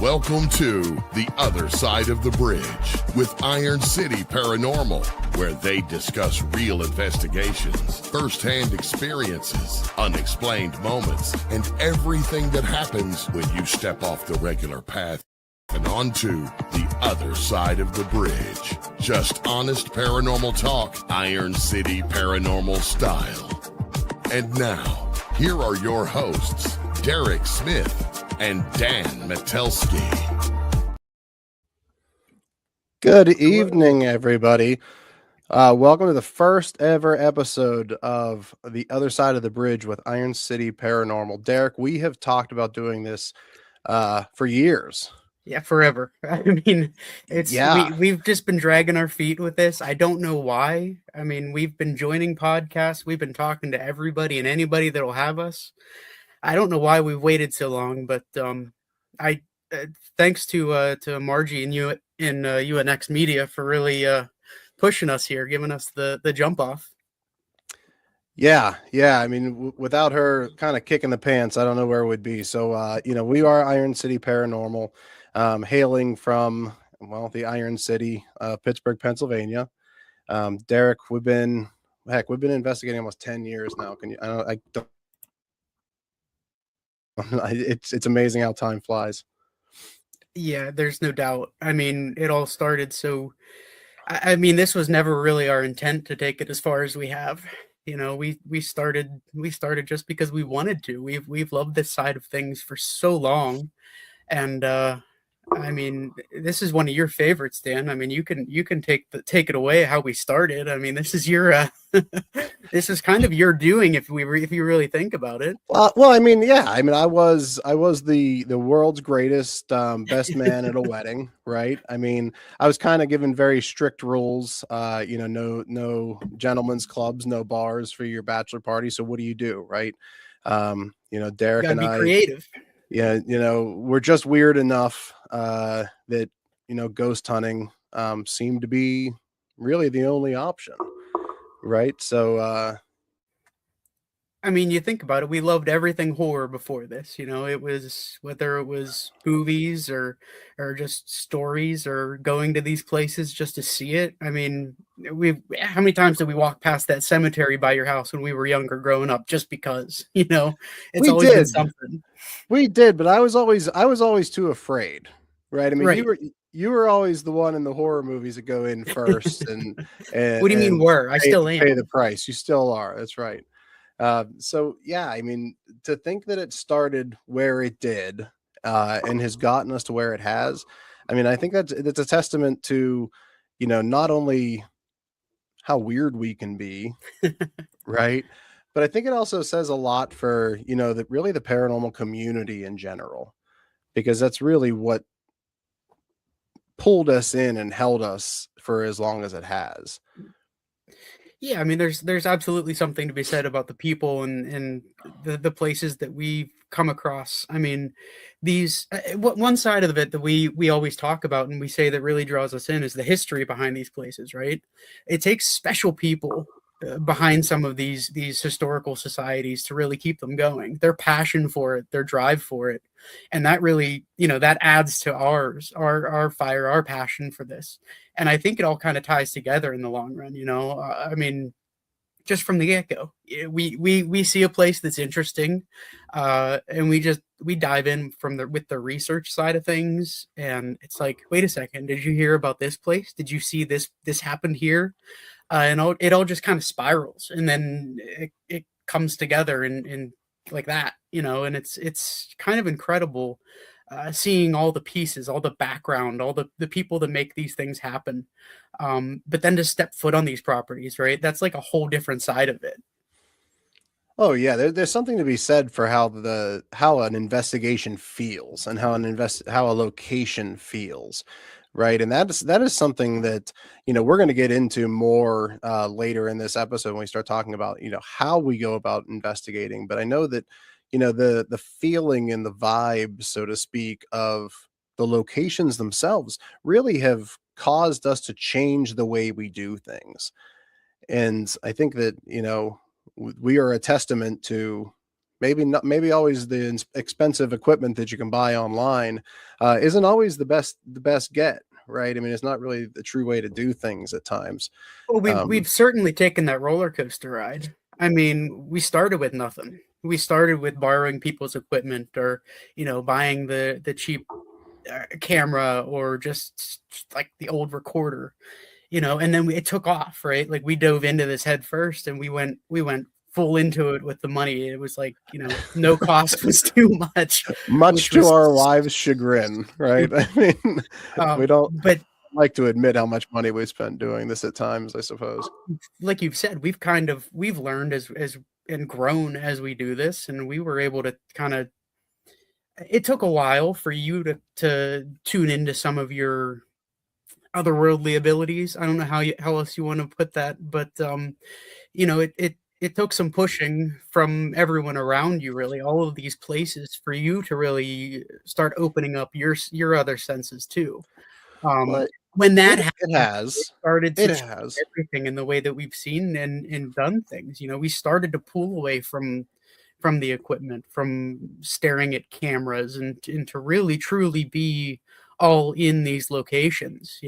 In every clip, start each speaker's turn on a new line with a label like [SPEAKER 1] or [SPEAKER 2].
[SPEAKER 1] Welcome to The Other Side of the Bridge with Iron City Paranormal, where they discuss real investigations, first-hand experiences, unexplained moments, and everything that happens when you step off the regular path and onto the other side of the bridge. Just honest paranormal talk, Iron City Paranormal style. And now, here are your hosts, Derrick Smith and Dan Metelsky.
[SPEAKER 2] Good evening, everybody. Welcome to the first ever episode of The Other Side of the Bridge with Iron City Paranormal. Derrick, we have talked about doing this for years.
[SPEAKER 3] Yeah, forever. I mean, we've just been dragging our feet with this. I don't know why. I mean, we've been joining podcasts. We've been talking to everybody and anybody that'll have us. I don't know why we've waited so long, but thanks to Margie and you in UNX Media for really pushing us here, giving us the jump off.
[SPEAKER 2] Yeah. I mean, without her kind of kicking the pants, I don't know where we'd be. So, we are Iron City Paranormal, hailing from, the Iron City, Pittsburgh, Pennsylvania. Derrick, we've been investigating almost 10 years now. It's amazing how time flies.
[SPEAKER 3] Yeah, there's no doubt. I mean, it all started. So, I mean, this was never really our intent to take it as far as we have. You know, we started just because we wanted to. We've loved this side of things for so long, and I mean, this is one of your favorites, Dan. I mean, you can take it away how we started. I mean, this is your this is kind of your doing if you really think about it.
[SPEAKER 2] Well, I mean, yeah. I mean, I was the world's greatest best man at a wedding, right? I mean, I was kind of given very strict rules. No gentlemen's clubs, no bars for your bachelor party. So what do you do, right? Derrick and I,
[SPEAKER 3] creative.
[SPEAKER 2] Yeah, we're just weird enough that ghost hunting seemed to be really the only option, right? So
[SPEAKER 3] I mean, you think about it, we loved everything horror before this. It was whether it was movies or just stories or going to these places just to see it. I mean, how many times did we walk past that cemetery by your house when we were younger growing up just because, it's always been something.
[SPEAKER 2] We did, but I was always too afraid, right? I mean,
[SPEAKER 3] right.
[SPEAKER 2] you were always the one in the horror movies that go in first and
[SPEAKER 3] what do you mean were? I still am.
[SPEAKER 2] Pay the price. You still are. That's right. So yeah, I mean, to think that it started where it did, and has gotten us to where it has, I mean, I think that's a testament to, not only how weird we can be, right? But I think it also says a lot for, really the paranormal community in general, because that's really what pulled us in and held us for as long as it has.
[SPEAKER 3] Yeah, I mean, there's absolutely something to be said about the people and the places that we've come across. I mean, these one side of it that we always talk about and we say that really draws us in is the history behind these places, right? It takes special people behind some of these historical societies to really keep them going. Their passion for it, their drive for it, and that really, that adds to our fire, our passion for this. And I think it all kind of ties together in the long run. I mean, just from the get-go, we see a place that's interesting, and we dive in with the research side of things, and it's like, wait a second, did you hear about this place? Did you see this happened here? And it all just kind of spirals, and then it comes together in like that, and it's kind of incredible seeing all the pieces, all the background, all the people that make these things happen. But then to step foot on these properties, right? That's like a whole different side of it.
[SPEAKER 2] Oh yeah, there's something to be said for how an investigation feels and how a location feels. Right. And that is something that, we're going to get into more later in this episode when we start talking about, how we go about investigating. But I know that, the feeling and the vibe, so to speak, of the locations themselves really have caused us to change the way we do things. And I think that, we are a testament to maybe not, maybe always the expensive equipment that you can buy online isn't always the best get, right? I mean, it's not really the true way to do things at times.
[SPEAKER 3] Well, we've certainly taken that roller coaster ride. I mean, we started with nothing. We started with borrowing people's equipment, or buying the cheap camera, or just like the old recorder, and then it took off, right? Like, we dove into this head first, and we went full into it with the money. It was like, no cost was too much,
[SPEAKER 2] Much
[SPEAKER 3] which
[SPEAKER 2] to
[SPEAKER 3] was
[SPEAKER 2] our wives' chagrin, right? I mean, we don't
[SPEAKER 3] but
[SPEAKER 2] like to admit how much money we spent doing this at times, I suppose.
[SPEAKER 3] like you've said, we've learned as and grown as we do this, and we were able to kind of. It took a while for you to tune into some of your otherworldly abilities. I don't know how else you want to put that, but it took some pushing from everyone around you, really, all of these places, for you to really start opening up your other senses too. Um,
[SPEAKER 2] Well,
[SPEAKER 3] when that
[SPEAKER 2] it
[SPEAKER 3] happened, it
[SPEAKER 2] has.
[SPEAKER 3] started to
[SPEAKER 2] It
[SPEAKER 3] change
[SPEAKER 2] has.
[SPEAKER 3] everything in the way that we've seen and done things. We started to pull away from the equipment, from staring at cameras, and to really truly be all in these locations.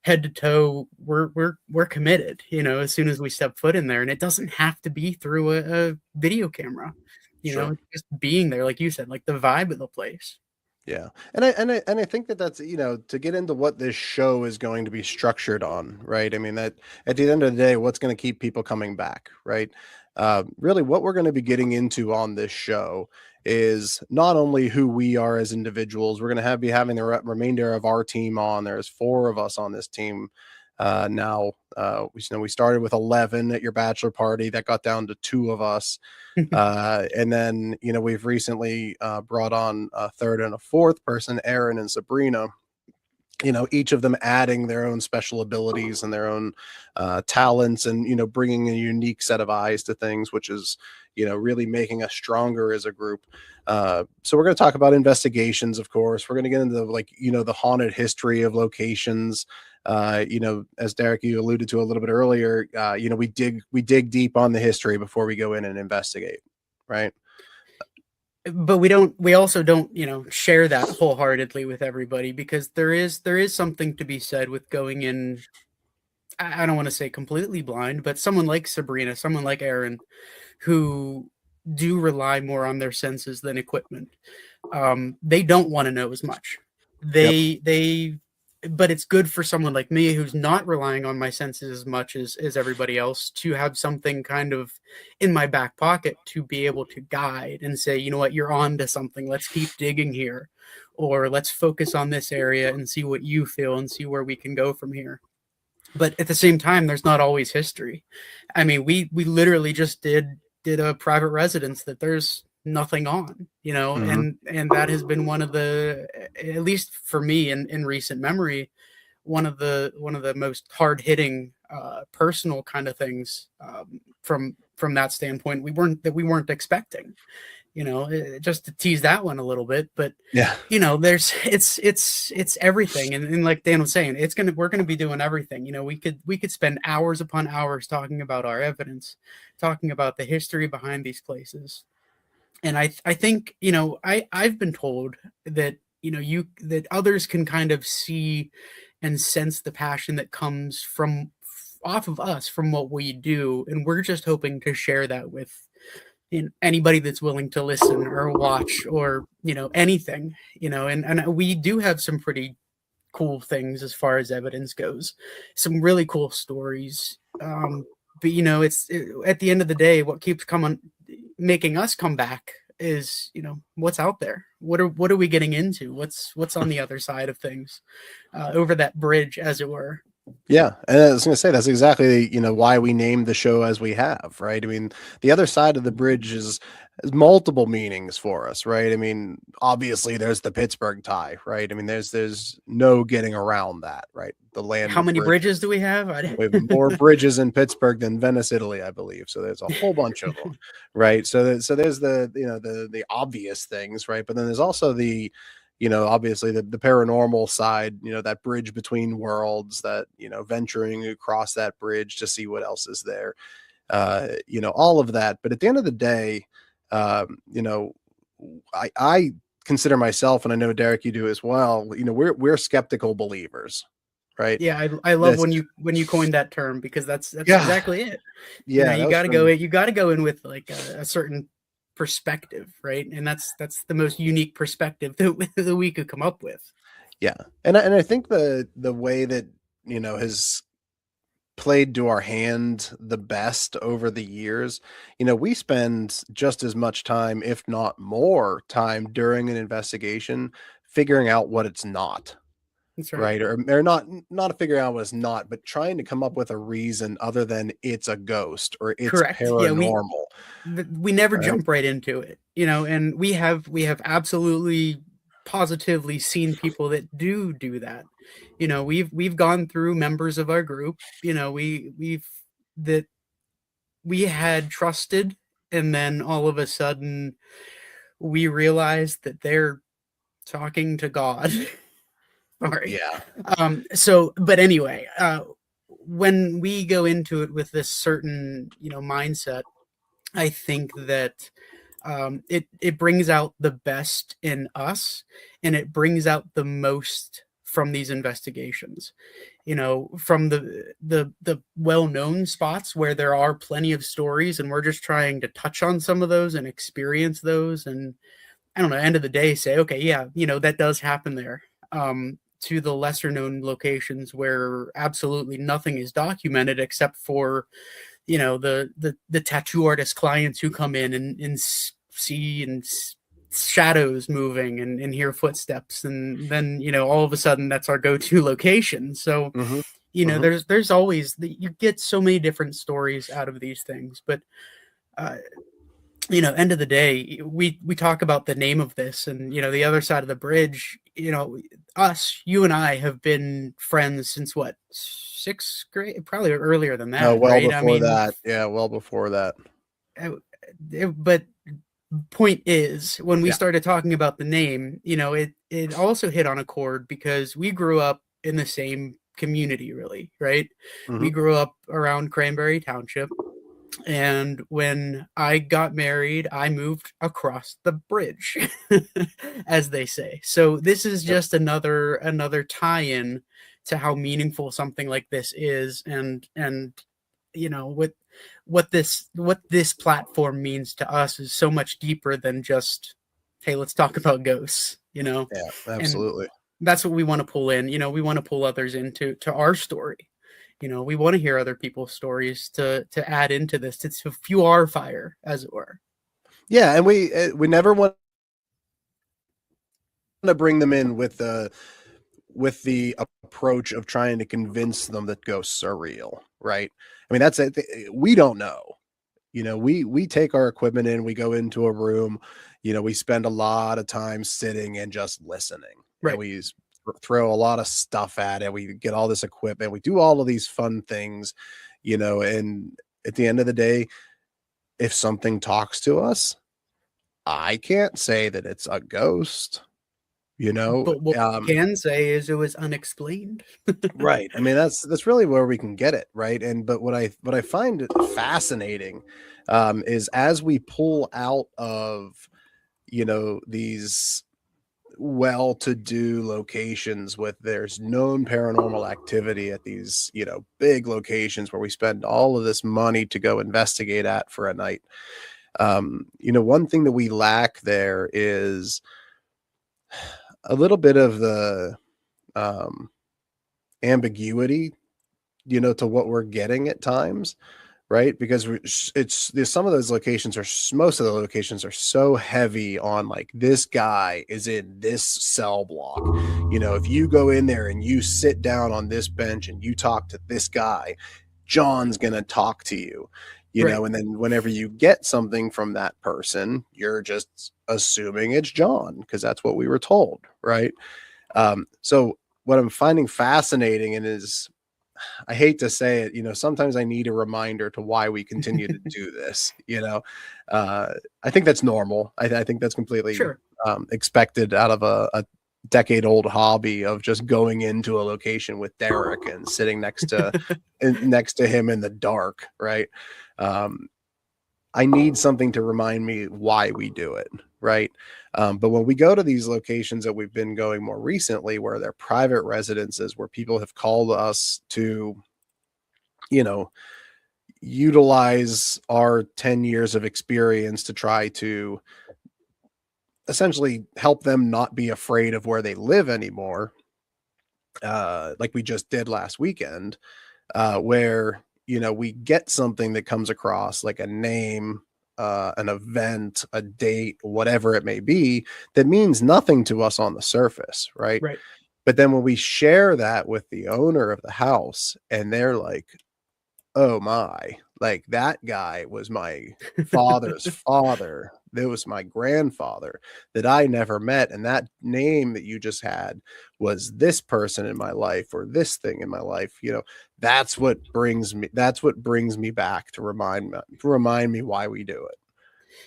[SPEAKER 3] Head to toe, we're committed. As soon as we step foot in there, and it doesn't have to be through a video camera.
[SPEAKER 2] Sure.
[SPEAKER 3] Just being there, like you said, like the vibe of the place.
[SPEAKER 2] Yeah. And I think that's, to get into what this show is going to be structured on, right? I mean, that at the end of the day, what's going to keep people coming back, right? Really what we're going to be getting into on this show is not only who we are as individuals. We're going to be having the remainder of our team on. There's 4 of us on this team. Now, we started with 11 at your bachelor party. That got down to 2 of us. And then, we've recently brought on a third and a fourth person, Aaron and Sabrina, each of them adding their own special abilities and their own talents, and, bringing a unique set of eyes to things, which is, really making us stronger as a group. So we're going to talk about investigations, of course. We're going to get into the haunted history of locations. As Derrick, you alluded to a little bit earlier, we dig deep on the history before we go in and investigate, right?
[SPEAKER 3] But we also don't, share that wholeheartedly with everybody, because there is something to be said with going in. I don't want to say completely blind, but someone like Sabrina, someone like Aaron, who do rely more on their senses than equipment. They don't want to know as much. But it's good for someone like me, who's not relying on my senses as much as everybody else, to have something kind of in my back pocket to be able to guide and say, you know what, you're on to something. Let's keep digging here, or let's focus on this area and see what you feel and see where we can go from here. But at the same time, there's not always history. I mean, we literally just did a private residence that there's nothing on,
[SPEAKER 2] Mhm.
[SPEAKER 3] and that has been one of the, at least for me in recent memory, one of the most hard-hitting personal kind of things, from that standpoint, we weren't expecting, just to tease that one a little bit. But
[SPEAKER 2] Yeah.
[SPEAKER 3] there's it's everything, and like Dan was saying, we're gonna be doing everything. We could spend hours upon hours talking about our evidence, talking about the history behind these places. And I think, I've been told that, that others can kind of see and sense the passion that comes from off of us, from what we do, and we're just hoping to share that with anybody that's willing to listen or watch, or anything. And we do have some pretty cool things as far as evidence goes, some really cool stories. But at the end of the day, what keeps making us come back is, what's out there. What are we getting into? What's on the other side of things, over that bridge, as it were.
[SPEAKER 2] Yeah, and I was going to say that's exactly why we named the show as we have, right? I mean, the other side of the bridge has multiple meanings for us, right? I mean, obviously there's the Pittsburgh tie, right? I mean, there's no getting around that, right? The land
[SPEAKER 3] How
[SPEAKER 2] of
[SPEAKER 3] many
[SPEAKER 2] bridges.
[SPEAKER 3] bridges do we have?
[SPEAKER 2] We have more bridges in Pittsburgh than Venice, Italy, I believe. So there's a whole bunch of them, right? So there's the obvious things, right? But then there's also the obviously the paranormal side, that bridge between worlds, that, venturing across that bridge to see what else is there, all of that. But at the end of the day, You know, I consider myself, and I know Derek, you do as well. You know, we're skeptical believers, right?
[SPEAKER 3] Yeah, I love
[SPEAKER 2] This,
[SPEAKER 3] when you coined that term, because that's
[SPEAKER 2] yeah,
[SPEAKER 3] exactly it. You know,
[SPEAKER 2] yeah, that was
[SPEAKER 3] you got to go in with like a certain perspective, right? And that's the most unique perspective that we could come up with.
[SPEAKER 2] yeah, and I think the way that, you know, has played to our hand the best over the years, you know, we spend just as much time, if not more time, during an investigation figuring out what it's not.
[SPEAKER 3] That's right.
[SPEAKER 2] Right, or not figuring out what it's not, but trying to come up with a reason other than it's a ghost or it's
[SPEAKER 3] Correct. Yeah,
[SPEAKER 2] paranormal.
[SPEAKER 3] we never
[SPEAKER 2] Right?
[SPEAKER 3] jump right into it, you know, and we have absolutely positively seen people that do that. You know, we've gone through members of our group, you know, we've that we had trusted, and then all of a sudden we realized that they're talking to God. Sorry.
[SPEAKER 2] Yeah.
[SPEAKER 3] So but anyway, when we go into it with this certain, you know, mindset, I think that it brings out the best in us, and it brings out the most from these investigations. You know, from the well-known spots where there are plenty of stories, and we're just trying to touch on some of those and experience those, and I don't know, end of the day, say, okay, yeah, you know, that does happen there. To the lesser known locations where absolutely nothing is documented except for, you know, the tattoo artist clients who come in and see shadows moving and hear footsteps, and then, you know, all of a sudden that's our go-to location. So,
[SPEAKER 2] Hmm.
[SPEAKER 3] you know,
[SPEAKER 2] Hmm.
[SPEAKER 3] there's always you get so many different stories out of these things, but uh, you know, end of the day, we talk about the name of this, and you know, the other side of the bridge. You know, you and I have been friends since what, sixth grade, probably earlier than
[SPEAKER 2] No,
[SPEAKER 3] that,
[SPEAKER 2] well
[SPEAKER 3] right? I
[SPEAKER 2] before
[SPEAKER 3] mean,
[SPEAKER 2] that. Yeah, well before that.
[SPEAKER 3] uh, but point is, when we
[SPEAKER 2] Yeah.
[SPEAKER 3] started talking about the name, you know, it also hit on a chord because we grew up in the same community, really, right? We
[SPEAKER 2] Hmm.
[SPEAKER 3] grew up around Cranberry Township, and when I got married, I moved across the bridge, as they say. So this is
[SPEAKER 2] Yep.
[SPEAKER 3] just another tie-in to how meaningful something like this is, and you know, what this platform means to us is so much deeper than just, hey, let's talk about ghosts, you know.
[SPEAKER 2] Yeah,
[SPEAKER 3] And
[SPEAKER 2] absolutely.
[SPEAKER 3] that's what we want to pull in. You know, we want to pull others into our story. You know, we want to hear other people's stories to add into this, to fuel our fire, as it were.
[SPEAKER 2] Yeah, and we never want to bring them in with the approach of trying to convince them that ghosts are real, right? I mean, that's it. We don't know. You know, we take our equipment in, we go into a room, you know, we spend a lot of time sitting and just listening, and
[SPEAKER 3] Right.
[SPEAKER 2] we throw a lot of stuff at it. We get all this equipment, we do all of these fun things, you know, and at the end of the day, if something talks to us, I can't say that it's a ghost, you know.
[SPEAKER 3] But what we can say is it was unexplained.
[SPEAKER 2] Right. I mean, that's really where we can get it, right? And but what I find fascinating, is as we pull out of, you know, these well-to-do locations with there's known paranormal activity at these, you know, big locations where we spend all of this money to go investigate at for a night. You know, one thing that we lack there is a little bit of the um ambiguity, you know, to what we're getting at times, right? Because it's there's some of those locations are most of the locations are so heavy on like this guy is in this cell block. You know, if you go in there and you sit down on this bench and you talk to this guy, John's gonna talk to you. You
[SPEAKER 3] Right.
[SPEAKER 2] know, and then whenever you get something from that person, you're just assuming it's John because that's what we were told, right? So what I'm finding fascinating and is I hate to say it, you know, sometimes I need a reminder to why we continue to do this, you know. Uh, I think that's normal. I think that's completely
[SPEAKER 3] Sure.
[SPEAKER 2] expected out of a decade old hobby of just going into a location with Derrick and sitting next to him in the dark, right? Um, I need something to remind me why we do it, right? But when we go to these locations that we've been going more recently, where they're private residences, where people have called us to, you know, utilize our 10 years of experience to try to essentially help them not be afraid of where they live anymore, like we just did last weekend, where, you know, we get something that comes across like a name, an event, a date, whatever it may be, that means nothing to us on the surface, right?
[SPEAKER 3] Right.
[SPEAKER 2] But then when we share that with the owner of the house and they're like, oh my, like that guy was my father's father. That was my grandfather that I never met. And that name that you just had was this person in my life or this thing in my life. You know, that's what brings me back to remind me why we do it.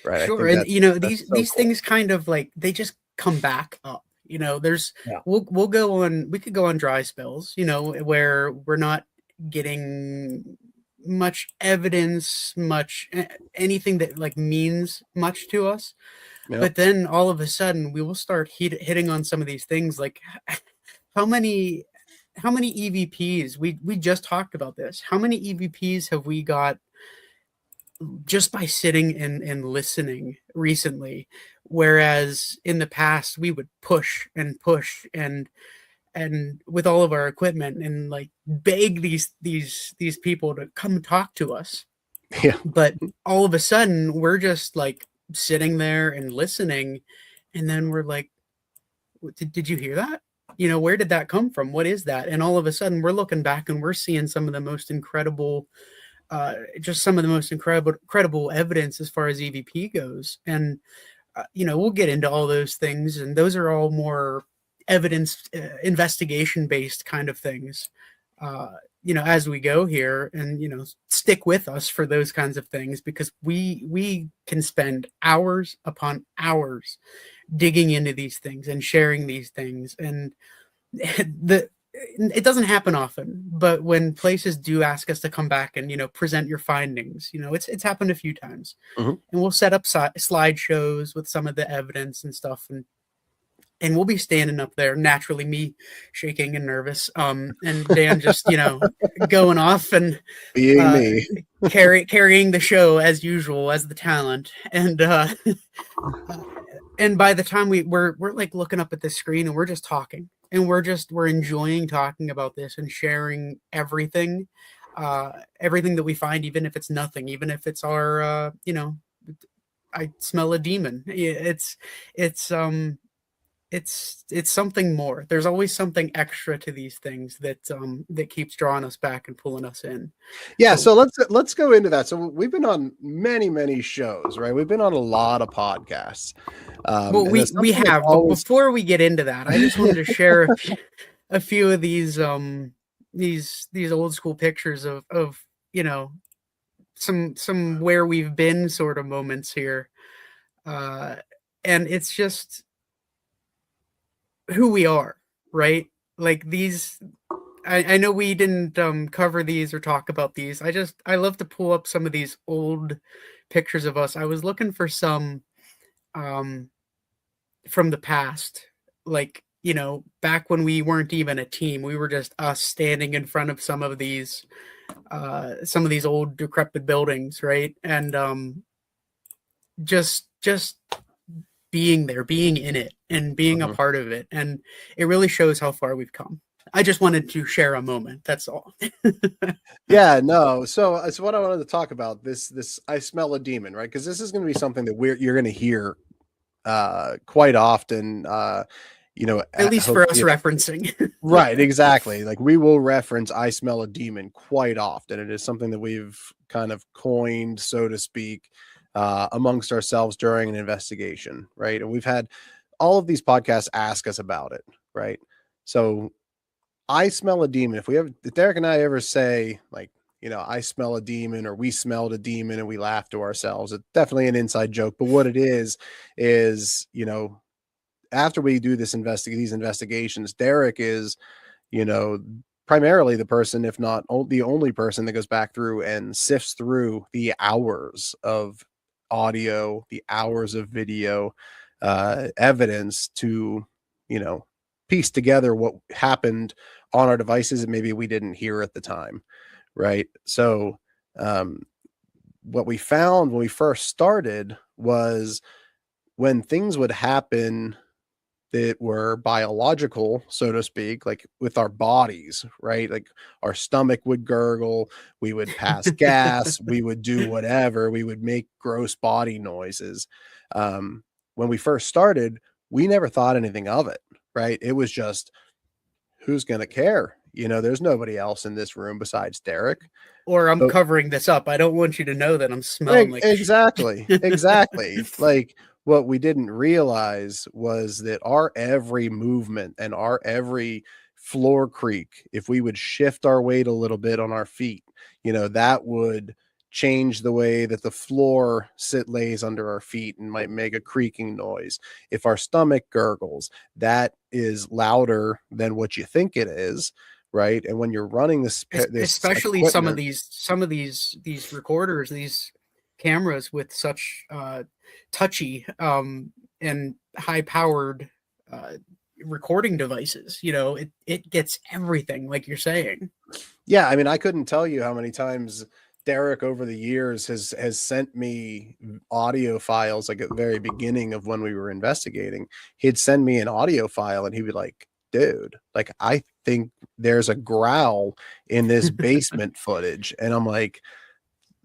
[SPEAKER 2] Right. I
[SPEAKER 3] Sure.
[SPEAKER 2] think
[SPEAKER 3] And
[SPEAKER 2] that's so
[SPEAKER 3] these
[SPEAKER 2] cool.
[SPEAKER 3] things kind of like they just come back up. There's
[SPEAKER 2] Yeah.
[SPEAKER 3] we could go on dry spells, where we're not getting much evidence, anything that like means much to us.
[SPEAKER 2] Yeah.
[SPEAKER 3] But then all of a sudden we will start hitting on some of these things like how many EVPs we just talked about this. How many EVPs have we got just by sitting and listening recently, whereas in the past we would push and with all of our equipment and like beg these people to come talk to us.
[SPEAKER 2] Yeah.
[SPEAKER 3] But all of a sudden we're just like sitting there and listening, and then we're like, did you hear that? Where did that come from? What is that? And all of a sudden we're looking back and we're seeing some of the most incredible incredible evidence as far as EVP goes. And, we'll get into all those things, and those are all more evidence investigation based kind of things, as we go here, and, stick with us for those kinds of things, because we can spend hours upon hours digging into these things and sharing these things. And it doesn't happen often, but when places do ask us to come back and present your findings, it's happened a few times.
[SPEAKER 2] Mhm.
[SPEAKER 3] And we'll set up slideshows with some of the evidence and stuff, and we'll be standing up there, naturally me shaking and nervous, and Dan just going off and
[SPEAKER 2] Being me.
[SPEAKER 3] carrying the show as usual as the talent. And by the time we're like looking up at the screen and we're just talking, and we're enjoying talking about this and sharing everything that we find, even if it's nothing, even if it's our I smell a demon. It's something more. There's always something extra to these things that keeps drawing us back and pulling us in.
[SPEAKER 2] Yeah, so let's go into that. So we've been on many shows, right? We've been on a lot of podcasts.
[SPEAKER 3] Well, we have, but before we get into that, I just wanted to share a few of these old school pictures of some where we've been sort of moments here, and it's just who we are, right? Like these, I know we didn't cover these or talk about these. I love to pull up some of these old pictures of us. I was looking for some from the past, like back when we weren't even a team, we were just us standing in front of some of these old decrepit buildings, right? And just being there, being in it, and being a part of it, and it really shows how far we've come. I just wanted to share a moment. That's all.
[SPEAKER 2] Yeah, no. So what I wanted to talk about this I smell a demon, right? Because this is going to be something that you're going to hear quite often.
[SPEAKER 3] At least for us referencing.
[SPEAKER 2] Right, exactly. Like we will reference I smell a demon quite often. It is something that we've kind of coined, so to speak, amongst ourselves during an investigation, right? And we've had all of these podcasts ask us about it, right? So I smell a demon. If Derrick and I ever say like, I smell a demon, or we smelled a demon and we laugh to ourselves, it's definitely an inside joke. But what it is, after we do these investigations, Derrick is, primarily the person, if not the only person, that goes back through and sifts through the hours of audio, the hours of video evidence to, you know, piece together what happened on our devices and maybe we didn't hear at the time, right? So what we found when we first started was when things would happen that were biological, so to speak, like with our bodies, right? Like our stomach would gurgle, we would pass gas, we would do whatever, we would make gross body noises. When we first started, we never thought anything of it, right? It was just, who's going to care? You know, there's nobody else in this room besides Derrick.
[SPEAKER 3] Or I'm
[SPEAKER 2] But
[SPEAKER 3] covering this up. I don't want you to know that I'm smelling like
[SPEAKER 2] exactly, exactly. Like what we didn't realize was that our every movement and our every floor creak, if we would shift our weight a little bit on our feet, you know, that would change the way that the floor lays under our feet and might make a creaking noise. If our stomach gurgles, that is louder than what you think it is, right? And when you're running this
[SPEAKER 3] especially some of these recorders, these cameras with such touchy and high powered recording devices, you know, it gets everything, like you're saying.
[SPEAKER 2] Yeah, I mean, I couldn't tell you how many times Derrick over the years has sent me audio files. Like at the very beginning of when we were investigating, he'd send me an audio file and he'd be like, dude, like, I think there's a growl in this basement footage. And I'm like,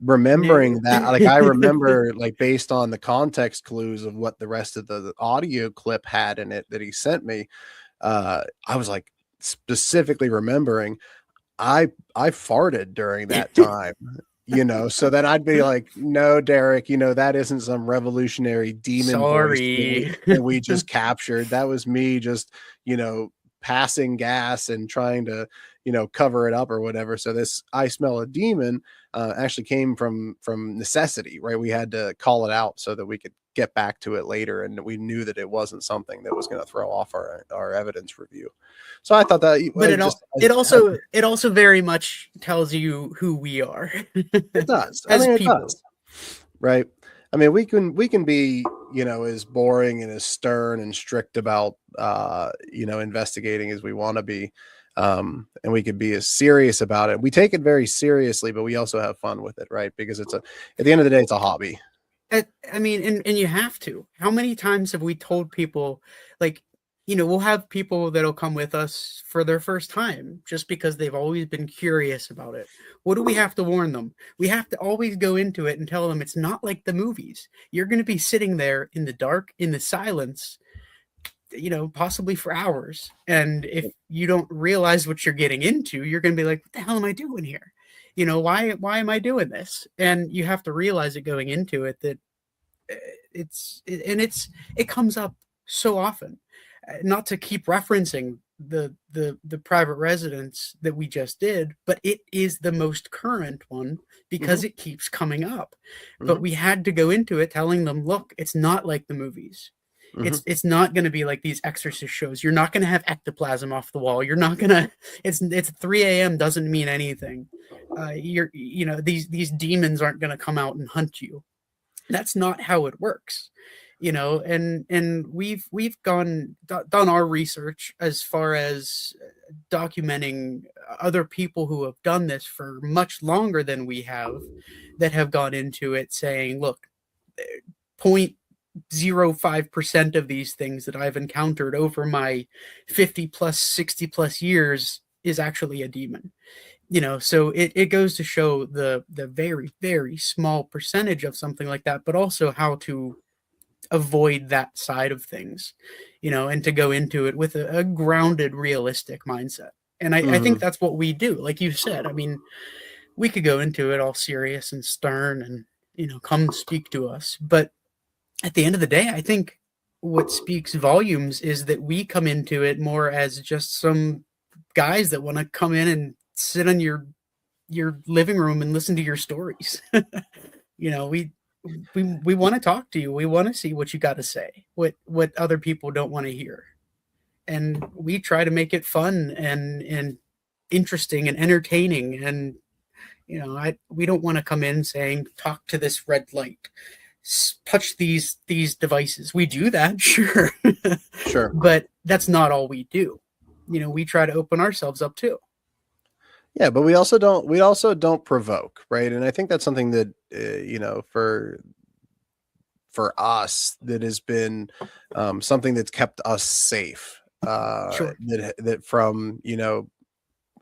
[SPEAKER 2] remembering that, like, I remember, like, based on the context clues of what the rest of the audio clip had in it that he sent me, I was like specifically remembering I farted during that time, you know, so then I'd be like, no, Derrick, you know, that isn't some revolutionary demon voice that we just captured. That was me just, you know, passing gas and trying to, you know, cover it up or whatever. So this I smell a demon actually came from necessity, right? We had to call it out so that we could get back to it later, and we knew that it wasn't something that was going to throw off our evidence review. So I thought that,
[SPEAKER 3] but it also very much tells you who we are.
[SPEAKER 2] It does.
[SPEAKER 3] As people.
[SPEAKER 2] It does. Right. I mean, we can be, you know, as boring and as stern and strict about you know, investigating as we want to be. And we could be as serious about it. We take it very seriously, but we also have fun with it, right? Because at the end of the day, it's a hobby.
[SPEAKER 3] I mean, and you have to. How many times have we told people, like, you know, we'll have people that'll come with us for their first time just because they've always been curious about it. What do we have to warn them? We have to always go into it and tell them it's not like the movies. You're going to be sitting there in the dark, in the silence, you know, possibly for hours. And if you don't realize what you're getting into, you're going to be like, what the hell am I doing here? You know, why am I doing this? And you have to realize it going into it that it comes up so often. Not to keep referencing the private residence that we just did, but it is the most current one because it keeps coming up. But we had to go into it telling them, look, it's not like the movies. It's not going to be like these exorcist shows. You're not going to have ectoplasm off the wall. You're not going to, it's 3 a.m. doesn't mean anything. You know, these demons aren't going to come out and hunt you. That's not how it works. You know, and we've done our research as far as documenting other people who have done this for much longer than we have, that have gone into it saying, look, 0.05% of these things that I've encountered over my 50 plus 60 plus years is actually a demon. You know, so it goes to show the very, very small percentage of something like that, but also how to avoid that side of things, you know, and to go into it with a grounded, realistic mindset. And I think that's what we do. Like you said, I mean, we could go into it all serious and stern and, you know, come speak to us. But at the end of the day, I think what speaks volumes is that we come into it more as just some guys that want to come in and sit on your living room and listen to your stories. You know, we want to talk to you. We want to see what you got to say, what other people don't want to hear. And we try to make it fun and interesting and entertaining. And, you know, we don't want to come in saying, talk to this red light, touch these devices. We do that, sure.
[SPEAKER 2] Sure.
[SPEAKER 3] But that's not all we do. We try to open ourselves up too.
[SPEAKER 2] Yeah, but we also don't provoke, right? And I think that's something that for us that has been something that's kept us safe.
[SPEAKER 3] Sure.
[SPEAKER 2] That from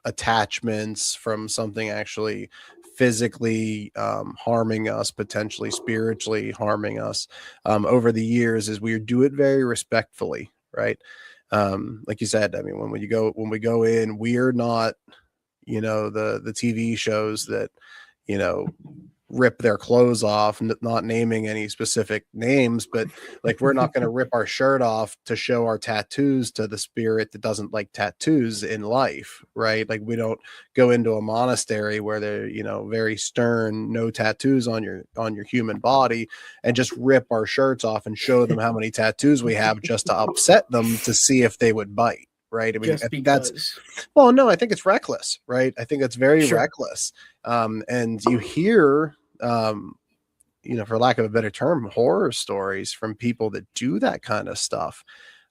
[SPEAKER 2] attachments, from something actually physically harming us, potentially spiritually harming us over the years, is we do it very respectfully, right? Like you said, I mean, when we go in, we're not the TV shows that rip their clothes off, not naming any specific names, but like, we're not going to rip our shirt off to show our tattoos to the spirit that doesn't like tattoos in life, right? Like, we don't go into a monastery where they're very stern, no tattoos on your human body, and just rip our shirts off and show them how many tattoos we have just to upset them to see if they would bite. Right. I mean,
[SPEAKER 3] Just
[SPEAKER 2] I think
[SPEAKER 3] because.
[SPEAKER 2] no, I think it's reckless, right? I think it's very
[SPEAKER 3] Sure.
[SPEAKER 2] reckless. And you hear, for lack of a better term, horror stories from people that do that kind of stuff,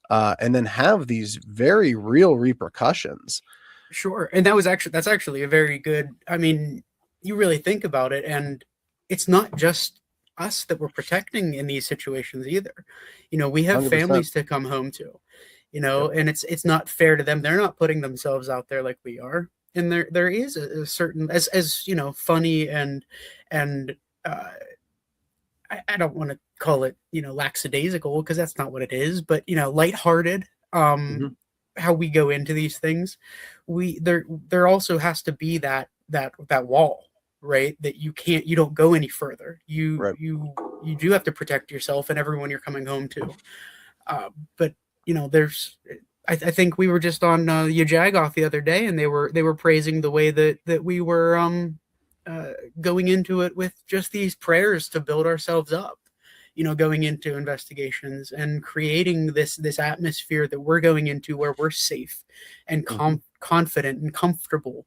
[SPEAKER 2] and then have these very real repercussions.
[SPEAKER 3] Sure. And that's actually a very good, I mean, you really think about it, and it's not just us that we're protecting in these situations either. We have
[SPEAKER 2] 100%.
[SPEAKER 3] families to come home to,
[SPEAKER 2] Yep.
[SPEAKER 3] and it's not fair to them. They're not putting themselves out there like we are. And there is a certain, as funny and uh I don't want to call it, lackadaisical, because that's not what it is, but lighthearted,
[SPEAKER 2] Mm-hmm.
[SPEAKER 3] how we go into these things. There also has to be that wall, right? That you don't go any further.
[SPEAKER 2] Right.
[SPEAKER 3] You do have to protect yourself and everyone you're coming home to. But there's, I think we were just on Yajagoff the other day, and they were praising the way that we were going into it with just these prayers to build ourselves up, going into investigations and creating this atmosphere that we're going into where we're safe and confident and comfortable,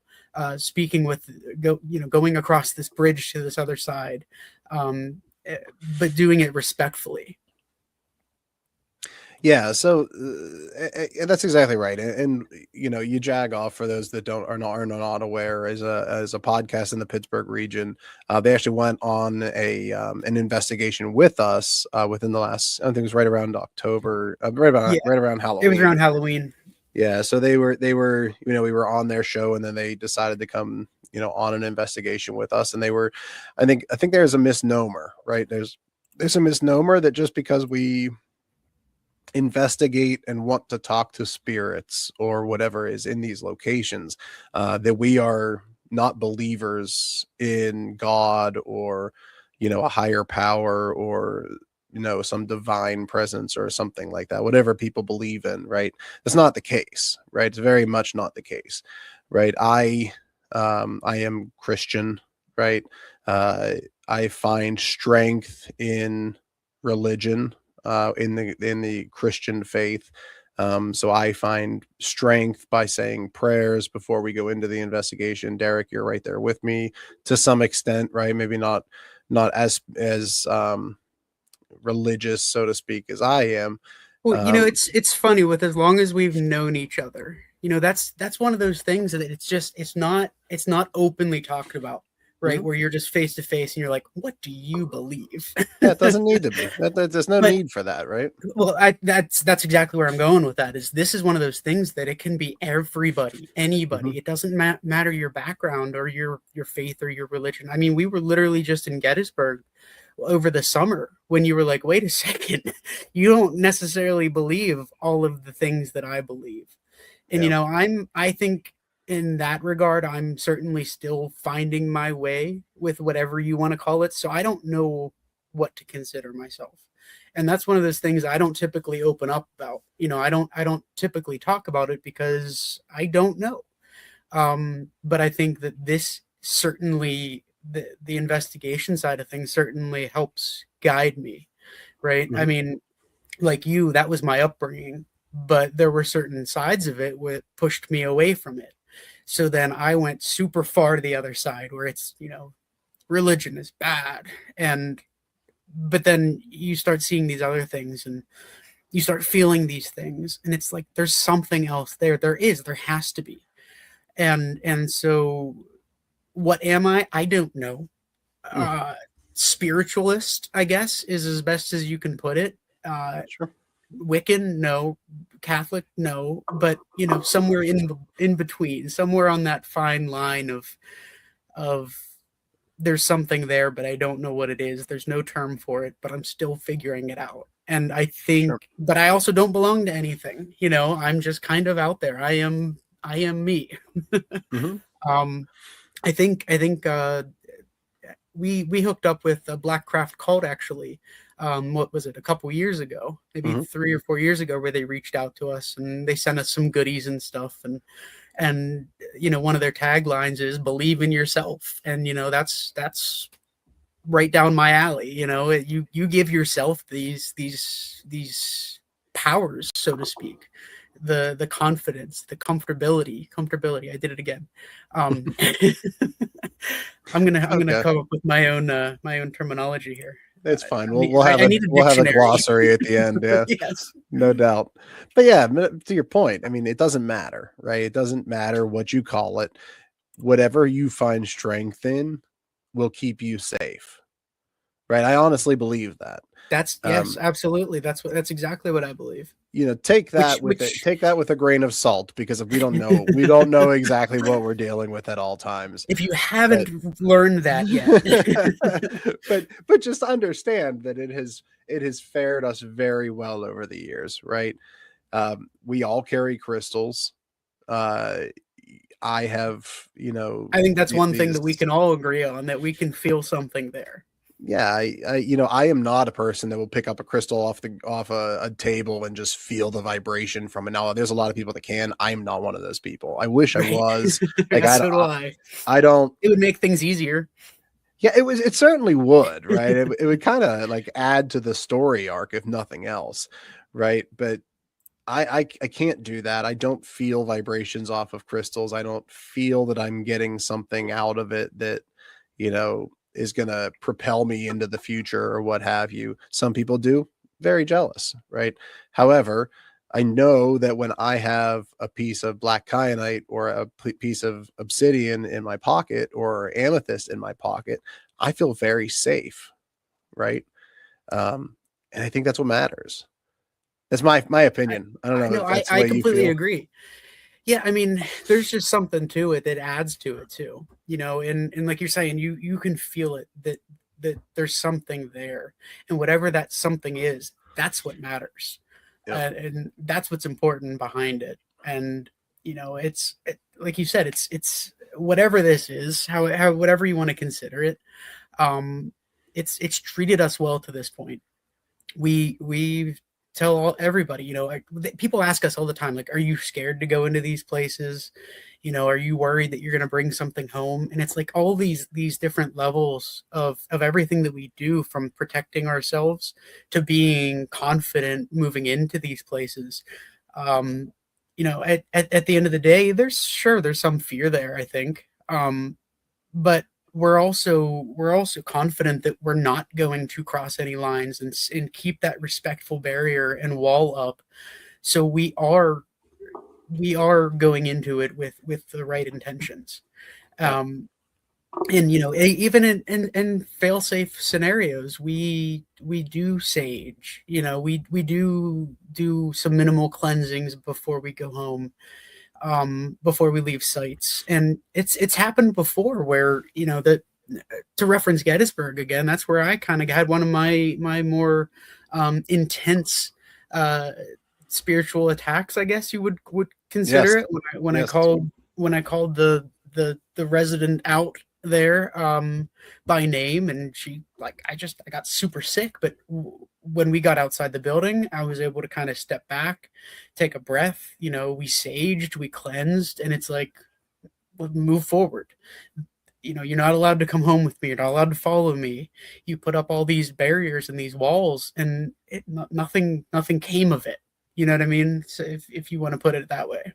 [SPEAKER 3] speaking with going across this bridge to this other side, but doing it respectfully.
[SPEAKER 2] Yeah, so that's exactly right, and you jag off, for those that are not aware, as a podcast in the Pittsburgh region. They actually went on an investigation with us within the last, I think it was right around October, right around Halloween.
[SPEAKER 3] It was around Halloween.
[SPEAKER 2] Yeah, so they were we were on their show, and then they decided to come on an investigation with us, and they were, I think there's a misnomer, right? There's a misnomer that just because we investigate and want to talk to spirits or whatever is in these locations, that we are not believers in God, or a higher power, or some divine presence or something like that, whatever people believe in, right? That's not the case, right? It's very much not the case, right? I am Christian, right? I find strength in religion, in the Christian faith. So I find strength by saying prayers before we go into the investigation. Derrick, you're right there with me to some extent, right? Maybe not as religious, so to speak, as I am.
[SPEAKER 3] Well, it's funny, with as long as we've known each other, that's one of those things that it's not openly talked about, right? Where you're just face to face and you're like, what do you believe?
[SPEAKER 2] Yeah, it doesn't need to be. There's no need for that, right?
[SPEAKER 3] Well, that's exactly where I'm going with that. This is one of those things that it can be everybody, anybody. It doesn't matter your background or your faith or your religion. I mean, we were literally just in Gettysburg over the summer when you were like, wait a second, you don't necessarily believe all of the things that I believe. And, I think in that regard, I'm certainly still finding my way with whatever you want to call it. So I don't know what to consider myself. And that's one of those things I don't typically open up about. I don't typically talk about it because I don't know. But I think that this certainly, the investigation side of things certainly helps guide me, right? I mean, like you, that was my upbringing, but there were certain sides of it that pushed me away from it. So then I went super far to the other side where it's, religion is bad, and but then you start seeing these other things, and you start feeling these things, and it's like there's something else there. There has to be. And so what am I don't know. Spiritualist, I guess, is as best as you can put it.
[SPEAKER 2] Sure.
[SPEAKER 3] Wiccan, no. Catholic, no. But somewhere in between, somewhere on that fine line of there's something there, but I don't know what it is. There's no term for it, but I'm still figuring it out. And I think, sure. But I also don't belong to anything. I'm just kind of out there. I am me. I think we hooked up with a Black Craft Cult, actually. What was it, a couple years ago, maybe 3 or 4 years ago, where they reached out to us and they sent us some goodies and stuff. And one of their taglines is "Believe in yourself," and that's right down my alley. You give yourself these powers, so to speak, the confidence, the comfortability. I did it again. I'm gonna come up with my own terminology here.
[SPEAKER 2] It's fine. We'll have a glossary at the end. Yeah,
[SPEAKER 3] yes,
[SPEAKER 2] no doubt. But yeah, to your point, I mean, it doesn't matter, right? It doesn't matter what you call it. Whatever you find strength in will keep you safe, right? I honestly believe that.
[SPEAKER 3] That's yes, absolutely. That's exactly what I believe.
[SPEAKER 2] Take that with a grain of salt, because we don't know exactly what we're dealing with at all times.
[SPEAKER 3] If you haven't learned that yet,
[SPEAKER 2] but just understand that it has fared us very well over the years, right? We all carry crystals. I have,
[SPEAKER 3] I think that's one thing that we can all agree on, that we can feel something there.
[SPEAKER 2] Yeah, I am not a person that will pick up a crystal off a table and just feel the vibration from it. Now, there's a lot of people that can. I'm not one of those people. I wish I was. Like, I don't.
[SPEAKER 3] It would make things easier.
[SPEAKER 2] Yeah, it certainly would, right? it would kind of like add to the story arc, if nothing else, right? But I can't do that. I don't feel vibrations off of crystals. I don't feel that I'm getting something out of it that is going to propel me into the future or what have you. Some people do. Very jealous, right? However, I know that when I have a piece of black kyanite or a piece of obsidian in my pocket or amethyst in my pocket, I feel very safe, right? And I think that's what matters. That's my opinion. I don't know.
[SPEAKER 3] I completely agree. Yeah, I mean, there's just something to it that adds to it too, and like you're saying, you can feel it, that there's something there, and whatever that something is, that's what matters. Yep. And that's what's important behind it. And it's like you said, it's whatever this is, how whatever you want to consider it. It's treated us well to this point. We've tell everybody, people ask us all the time, like, are you scared to go into these places? Are you worried that you're going to bring something home? And it's like all these different levels of everything that we do, from protecting ourselves to being confident moving into these places. At the end of the day, there's some fear there, I think. But we're also confident that we're not going to cross any lines and keep that respectful barrier and wall up. So we are going into it with the right intentions. And even in fail-safe scenarios, we do sage. We do some minimal cleansings before we go home. Before we leave sites, and it's happened before where to reference Gettysburg again, that's where I kind of had one of my more intense spiritual attacks, I guess you would consider it, when I called the resident out there by name, and she, like, I got super sick, but when we got outside the building, I was able to kind of step back, take a breath, we saged, we cleansed, and it's like, move forward. You're not allowed to come home with me. You're not allowed to follow me. You put up all these barriers and these walls, and nothing came of it. You know what I mean? So if you want to put it that way.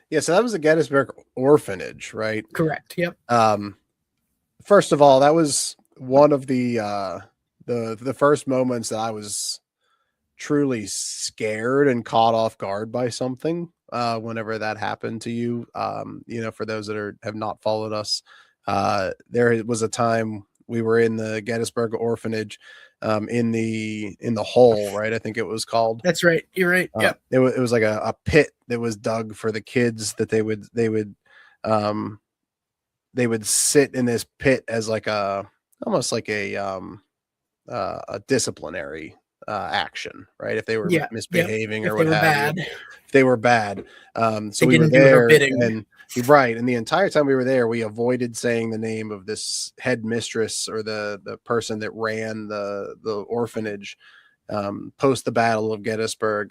[SPEAKER 2] Yeah. So that was the Gettysburg orphanage, right?
[SPEAKER 3] Correct. Yep.
[SPEAKER 2] First of all, that was one of the the first moments that I was truly scared and caught off guard by something, whenever that happened to you, for those that have not followed us, there was a time we were in the Gettysburg orphanage, in the hole, right? I think it was called.
[SPEAKER 3] That's right. You're right. Yep.
[SPEAKER 2] It was like a pit that was dug for the kids that um, they would sit in this pit as like almost like a disciplinary action, right? If they were
[SPEAKER 3] Yeah.
[SPEAKER 2] misbehaving
[SPEAKER 3] Yep.
[SPEAKER 2] or
[SPEAKER 3] If
[SPEAKER 2] what
[SPEAKER 3] they were
[SPEAKER 2] have you,
[SPEAKER 3] bad,
[SPEAKER 2] if they were bad. So
[SPEAKER 3] they
[SPEAKER 2] we were
[SPEAKER 3] didn't do her
[SPEAKER 2] there,
[SPEAKER 3] bidding.
[SPEAKER 2] and right, and the entire time we were there, we avoided saying the name of this headmistress or the person that ran the orphanage post the Battle of Gettysburg.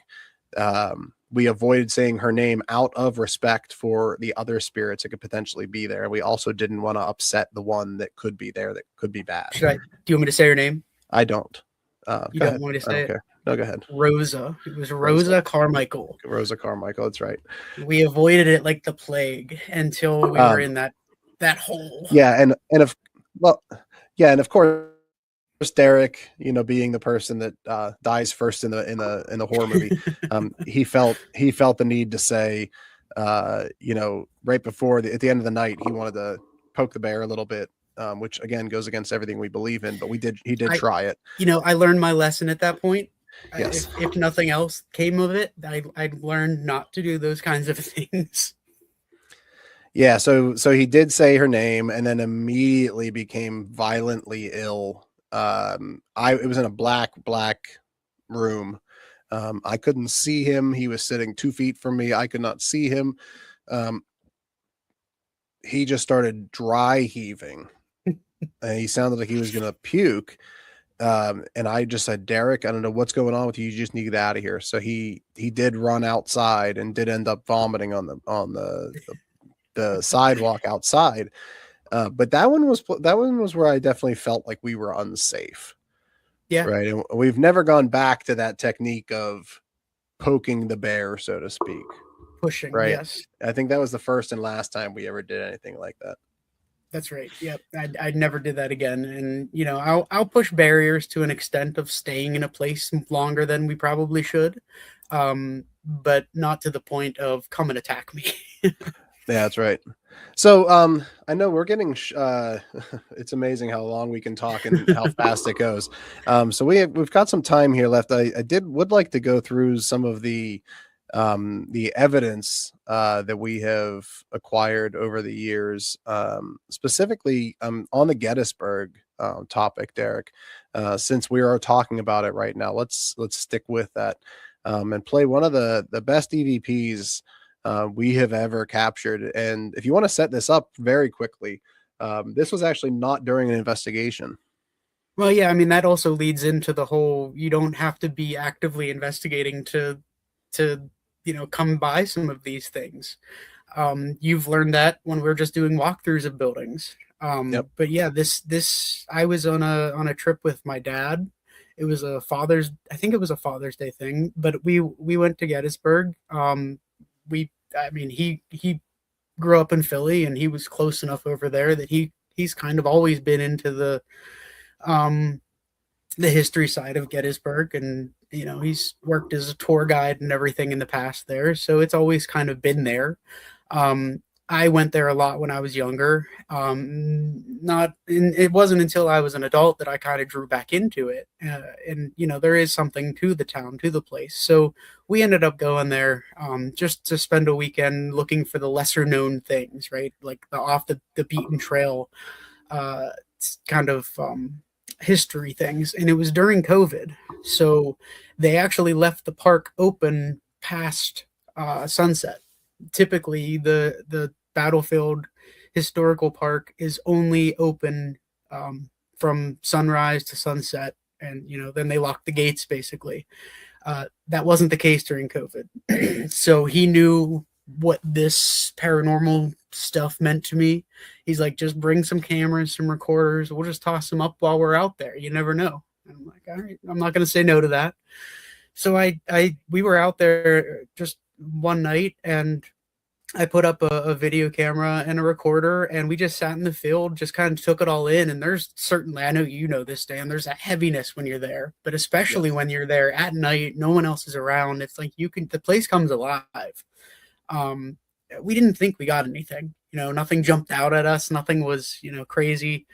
[SPEAKER 2] We avoided saying her name out of respect for the other spirits that could potentially be there. We also didn't want to upset the one that could be there that could be bad.
[SPEAKER 3] Do you want me to say her name?
[SPEAKER 2] I don't.
[SPEAKER 3] You
[SPEAKER 2] Go
[SPEAKER 3] don't
[SPEAKER 2] ahead.
[SPEAKER 3] want me to
[SPEAKER 2] I
[SPEAKER 3] say
[SPEAKER 2] don't
[SPEAKER 3] it?
[SPEAKER 2] care. No, go ahead.
[SPEAKER 3] Rosa. It was Rosa Carmichael.
[SPEAKER 2] Rosa Carmichael. That's right.
[SPEAKER 3] We avoided it like the plague until we were in that hole.
[SPEAKER 2] Yeah, and of course Derrick, being the person that dies first in the horror movie, he felt the need to say, right before at the end of the night, he wanted to poke the bear a little bit, which again goes against everything we believe in, but he did try it.
[SPEAKER 3] I learned my lesson at that point.
[SPEAKER 2] Yes.
[SPEAKER 3] If nothing else came of it, I'd learned not to do those kinds of things.
[SPEAKER 2] Yeah, so he did say her name and then immediately became violently ill. It was in a black room. I couldn't see him. He was sitting 2 feet from me. I could not see him. He just started dry heaving. And he sounded like he was going to puke. And I just said, Derrick, I don't know what's going on with you. You just need to get out of here. So he did run outside and did end up vomiting on the sidewalk outside. But that one was where I definitely felt like we were unsafe.
[SPEAKER 3] Yeah.
[SPEAKER 2] Right. And we've never gone back to that technique of poking the bear, so to speak.
[SPEAKER 3] Pushing.
[SPEAKER 2] Right.
[SPEAKER 3] Yes.
[SPEAKER 2] I think that was the first and last time we ever did anything like that.
[SPEAKER 3] That's right. Yep. I never did that again. And, I'll push barriers to an extent of staying in a place longer than we probably should. But not to the point of come and attack me.
[SPEAKER 2] Yeah, that's right. So I know we're getting it's amazing how long we can talk and how fast it goes. So we've got some time here left. I would like to go through some of the evidence that we have acquired over the years, specifically on the Gettysburg topic, Derrick. Since we are talking about it right now, let's stick with that and play one of the best EVPs we have ever captured. And if you want to set this up very quickly, this was actually not during an investigation.
[SPEAKER 3] Well, yeah, I mean, that also leads into the whole, you don't have to be actively investigating to come by some of these things. You've learned that when we're just doing walkthroughs of buildings.
[SPEAKER 2] Yep.
[SPEAKER 3] But yeah, this I was on a trip with my dad. It was I think it was a Father's Day thing, but we went to Gettysburg. He grew up in Philly and he was close enough over there that he's kind of always been into the history side of Gettysburg, and he's worked as a tour guide and everything in the past there, so it's always kind of been there. I went there a lot when I was younger. It wasn't until I was an adult that I kind of drew back into it. And there is something to the town, to the place. So we ended up going there just to spend a weekend looking for the lesser known things, right? Like the off the beaten trail kind of history things. And it was during COVID. So they actually left the park open past sunset. Typically the Battlefield Historical Park is only open from sunrise to sunset, and then they lock the gates basically. That wasn't the case during COVID. So he knew what this paranormal stuff meant to me. He's like, just bring some cameras, some recorders, we'll just toss them up while we're out there, you never know. And I'm like, all right, I'm not going to say no to that. So we were out there just one night, and I put up a video camera and a recorder, and we just sat in the field, just kind of took it all in. And there's certainly, I know you know this, Dan, there's a heaviness when you're there, but especially
[SPEAKER 2] Yes.
[SPEAKER 3] when you're there at night, no one else is around. It's like the place comes alive. Um, we didn't think we got anything, nothing jumped out at us, nothing was, crazy,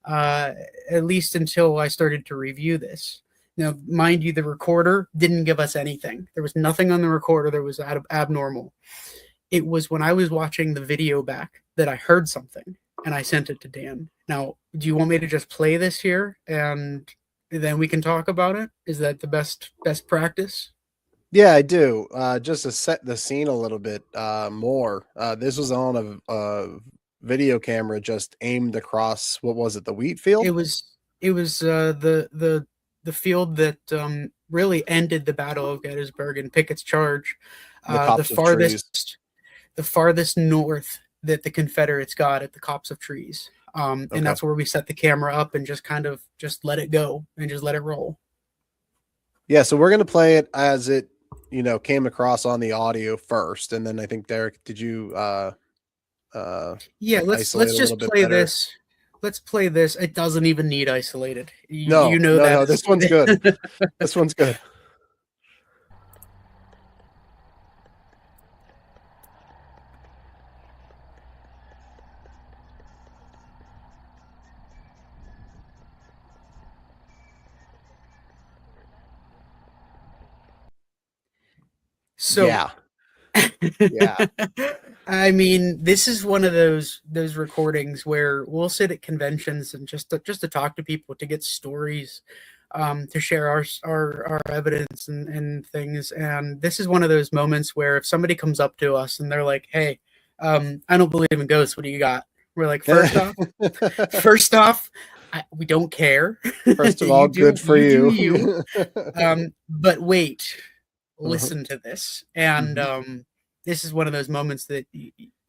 [SPEAKER 3] uh, at least until I started to review this. Now, mind you, the recorder didn't give us anything. There was nothing on the recorder that was abnormal. It was when I was watching the video back that I heard something, and I sent it to Dan. Now, do you want me to just play this here and then we can talk about it? Is that the best practice?
[SPEAKER 2] Yeah, I do. Just to set the scene a little bit more, this was on a video camera just aimed across, what was it, the wheat field?
[SPEAKER 3] It was the field that really ended the Battle of Gettysburg and Pickett's charge.
[SPEAKER 2] The
[SPEAKER 3] The
[SPEAKER 2] copse of trees.
[SPEAKER 3] farthest north that the Confederates got at the copse of trees. And
[SPEAKER 2] Okay.
[SPEAKER 3] that's where we set the camera up and just kind of just let it go and just let it roll.
[SPEAKER 2] Yeah, so we're gonna play it as it, came across on the audio first, and then I think Derek, did you
[SPEAKER 3] Yeah, let's
[SPEAKER 2] isolate a
[SPEAKER 3] just
[SPEAKER 2] little bit
[SPEAKER 3] play
[SPEAKER 2] better?
[SPEAKER 3] this. Let's play this. It doesn't even need isolated.
[SPEAKER 2] No,
[SPEAKER 3] You know
[SPEAKER 2] no,
[SPEAKER 3] that
[SPEAKER 2] no,
[SPEAKER 3] is-
[SPEAKER 2] this one's good. This one's good.
[SPEAKER 3] So
[SPEAKER 2] Yeah. Yeah.
[SPEAKER 3] I mean, this is one of those recordings where we'll sit at conventions and just to talk to people, to get stories, to share our evidence and things. And this is one of those moments where if somebody comes up to us and they're like, "Hey, I don't believe in ghosts. What do you got?" We're like, first off, we don't care.
[SPEAKER 2] First of all, good for
[SPEAKER 3] do
[SPEAKER 2] you.
[SPEAKER 3] But wait, listen to this. And this is one of those moments that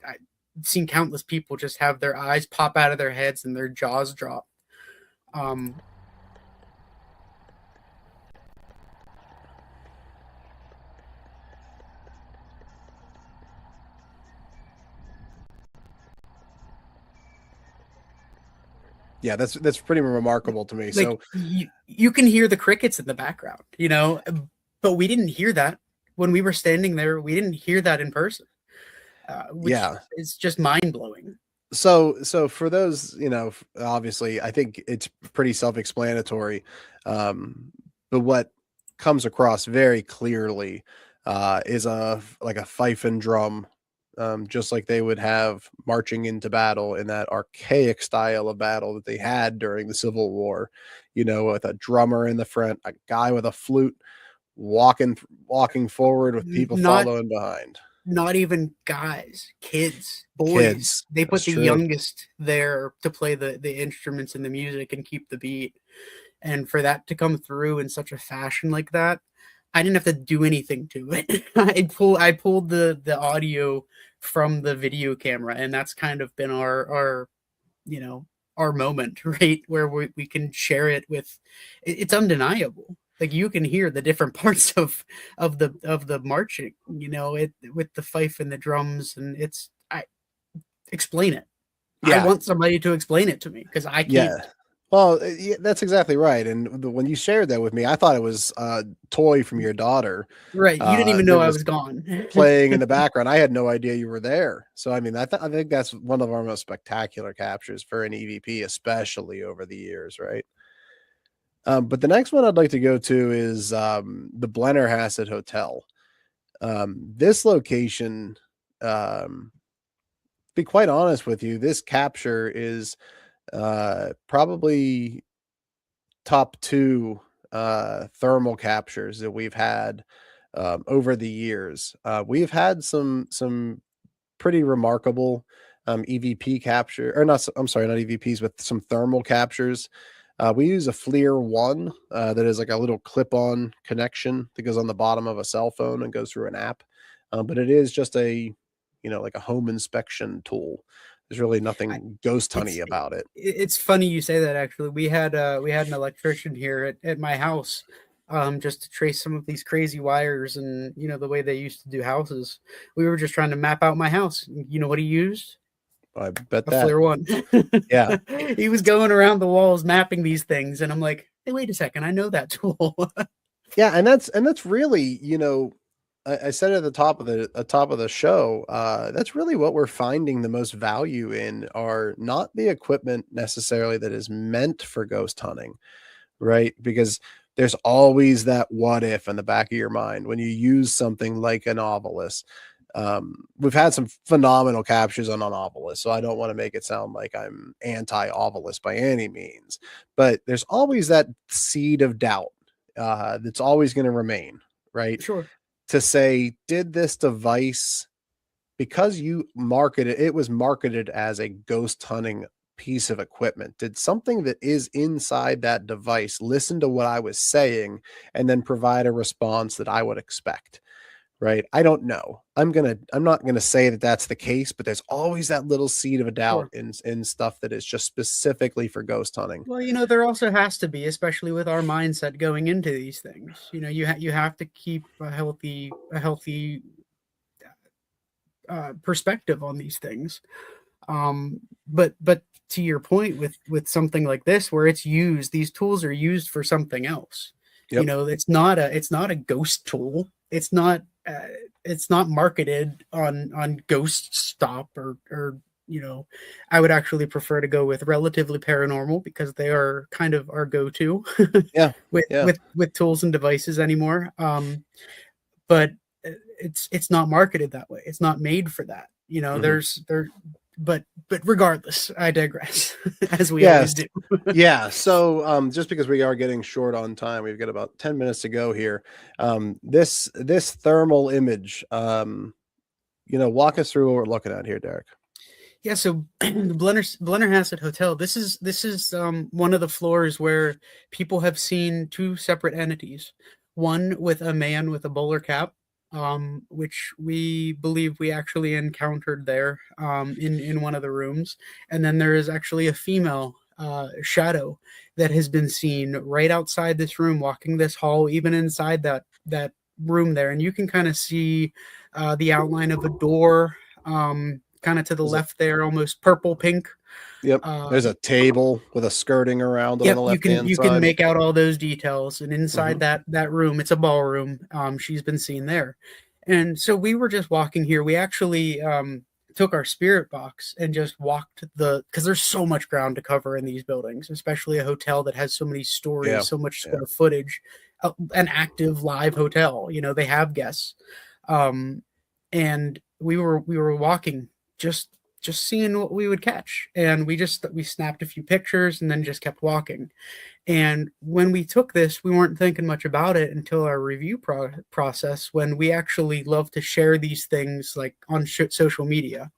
[SPEAKER 3] I've seen countless people just have their eyes pop out of their heads and their jaws drop.
[SPEAKER 2] Yeah, that's pretty remarkable to me.
[SPEAKER 3] Like,
[SPEAKER 2] So
[SPEAKER 3] you can hear the crickets in the background, but we didn't hear that when we were standing there. We didn't hear that in person, which
[SPEAKER 2] yeah.
[SPEAKER 3] is just mind blowing.
[SPEAKER 2] So for those, obviously, I think it's pretty self-explanatory. But what comes across very clearly is like a fife and drum, just like they would have marching into battle in that archaic style of battle that they had during the Civil War. With a drummer in the front, a guy with a flute walking forward with people
[SPEAKER 3] Not
[SPEAKER 2] following behind.
[SPEAKER 3] Not even guys, kids, boys.
[SPEAKER 2] Kids.
[SPEAKER 3] They put
[SPEAKER 2] That's
[SPEAKER 3] the
[SPEAKER 2] true.
[SPEAKER 3] youngest there to play the instruments and the music and keep the beat. And for that to come through in such a fashion like that, I didn't have to do anything to it. I pulled the audio from the video camera, and that's kind of been our moment, right? Where we can share it with. It's undeniable. Like, you can hear the different parts of the marching, with the fife and the drums, and I explain it.
[SPEAKER 2] Yeah.
[SPEAKER 3] I want somebody to explain it to me because I can't.
[SPEAKER 2] Yeah. Well, yeah, that's exactly right. And when you shared that with me, I thought it was a toy from your daughter.
[SPEAKER 3] Right. You didn't even
[SPEAKER 2] that
[SPEAKER 3] know I was gone.
[SPEAKER 2] playing in the background. I had no idea you were there. So, I mean, I think that's one of our most spectacular captures for an EVP, especially over the years, right? But the next one I'd like to go to is the Blennerhassett Hotel. This location, be quite honest with you, this capture is probably top 2 thermal captures that we've had over the years. We've had some pretty remarkable EVP capture, or not, I'm sorry, not EVPs, but some thermal captures. We use a FLIR 1 that is like a little clip-on connection that goes on the bottom of a cell phone and goes through an app. But it is just a, like a home inspection tool. There's really nothing ghost hunty about it.
[SPEAKER 3] It's funny you say that. Actually, we had an electrician here at my house just to trace some of these crazy wires and, you know, the way they used to do houses. We were just trying to map out my house. You know what he used?
[SPEAKER 2] I bet
[SPEAKER 3] A
[SPEAKER 2] that.
[SPEAKER 3] FLIR one.
[SPEAKER 2] Yeah.
[SPEAKER 3] He was going around the walls mapping these things, and I'm like, hey, wait a second, I know that tool.
[SPEAKER 2] Yeah, and that's really, I said at the top of the show, that's really what we're finding the most value in are not the equipment necessarily that is meant for ghost hunting, right? Because there's always that what if in the back of your mind when you use something like an Ovilus. We've had some phenomenal captures on Ovilus, so I don't want to make it sound like I'm anti-Ovilus by any means, but there's always that seed of doubt that's always going to remain, right?
[SPEAKER 3] Sure.
[SPEAKER 2] To say, did this device, because it was marketed as a ghost hunting piece of equipment, did something that is inside that device listen to what I was saying and then provide a response that I would expect? Right. I don't know. I'm not going to say that that's the case, but there's always that little seed of a doubt
[SPEAKER 3] Sure.
[SPEAKER 2] in stuff that is just specifically for ghost hunting.
[SPEAKER 3] Well, you know, there also has to be, especially with our mindset going into these things. You know, you have to keep a healthy perspective on these things. But to your point with something like this, where it's used, these tools are used for something else.
[SPEAKER 2] Yep.
[SPEAKER 3] You know, it's not a ghost tool. It's not marketed on Ghost Stop or you know, I would actually prefer to go with Relatively Paranormal because they are kind of our go-to
[SPEAKER 2] Yeah.
[SPEAKER 3] with tools and devices anymore. But it's not marketed that way. It's not made for that. You know, but regardless, I digress, as we always do.
[SPEAKER 2] Yeah. So just because we are getting short on time, we've got about 10 minutes to go here. This thermal image, walk us through what we're looking at here, Derrick.
[SPEAKER 3] Yeah, so the Blennerhassett Hotel. This is one of the floors where people have seen two separate entities. One with a man with a bowler cap, which we believe we actually encountered there in one of the rooms, and then there is actually a female shadow that has been seen right outside this room, walking this hall, even inside that room there, and you can kind of see the outline of a door. Kind of to the left there, almost purple pink.
[SPEAKER 2] Yep. There's a table with a skirting around it on the left-hand
[SPEAKER 3] you
[SPEAKER 2] side.
[SPEAKER 3] can make out all those details. And inside that room, it's a ballroom. She's been seen there. And so we were just walking here. We actually took our spirit box and just walked because there's so much ground to cover in these buildings, especially a hotel that has so many stories, so much square footage, an active live hotel. You know, they have guests. And we were walking, just seeing what we would catch, and we snapped a few pictures and then just kept walking. And when we took this, we weren't thinking much about it until our review process, when we actually love to share these things like on social media.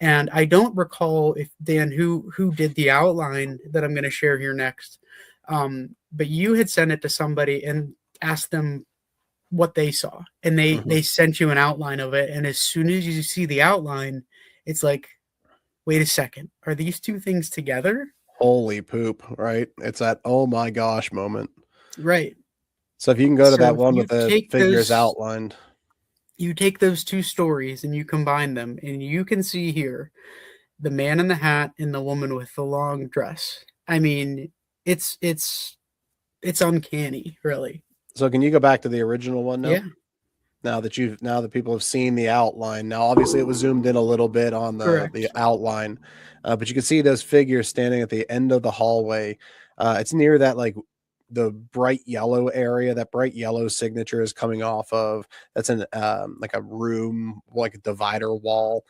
[SPEAKER 3] And I don't recall if Dan who did the outline that I'm going to share here next, but you had sent it to somebody and asked them what they saw, and they sent you an outline of it. And as soon as you see the outline, it's like, wait a second, are these two things together?
[SPEAKER 2] Holy poop, right? It's that oh my gosh moment,
[SPEAKER 3] right?
[SPEAKER 2] So if you can go to that one with the figures outlined,
[SPEAKER 3] you take those two stories and you combine them, and you can see here the man in the hat and the woman with the long dress. I mean, it's uncanny, really.
[SPEAKER 2] So can you go back to the original one now?
[SPEAKER 3] Yeah.
[SPEAKER 2] Now that people have seen the outline, now obviously it was zoomed in a little bit on the outline, but you can see those figures standing at the end of the hallway. It's near that like the bright yellow area. That bright yellow signature is coming off of. That's in like a room, like a divider wall.